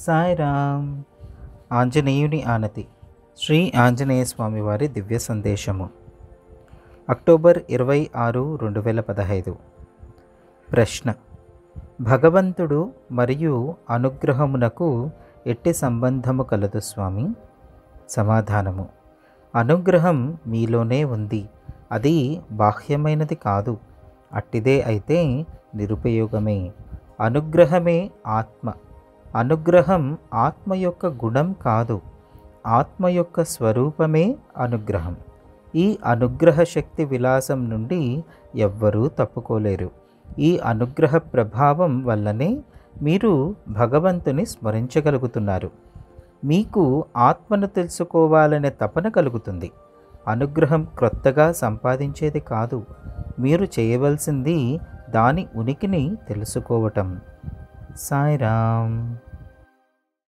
సాయిరామ్. ఆంజనేయుని ఆనతి. శ్రీ ఆంజనేయ స్వామి వారి దివ్య సందేశము. అక్టోబర్ 26, 2015. ప్రశ్న: భగవంతుడు మరియు అనుగ్రహమునకు ఎట్టి సంబంధము కలదు స్వామి? సమాధానము: అనుగ్రహం మీలోనే ఉంది, అది బాహ్యమైనది కాదు. అట్టిదే అయితే నిరుపయోగమే. అనుగ్రహమే ఆత్మ. అనుగ్రహం ఆత్మ యొక్క గుణం కాదు, ఆత్మ యొక్క స్వరూపమే అనుగ్రహం. ఈ అనుగ్రహ శక్తి విలాసం నుండి ఎవ్వరూ తప్పుకోలేరు. ఈ అనుగ్రహ ప్రభావం వల్లనే మీరు భగవంతుని స్మరించగలుగుతున్నారు. మీకు ఆత్మను తెలుసుకోవాలనే తపన కలుగుతుంది. అనుగ్రహం క్రొత్తగా సంపాదించేది కాదు. మీరు చేయవలసింది దాని ఉనికిని తెలుసుకోవటం. సాయిరామ్.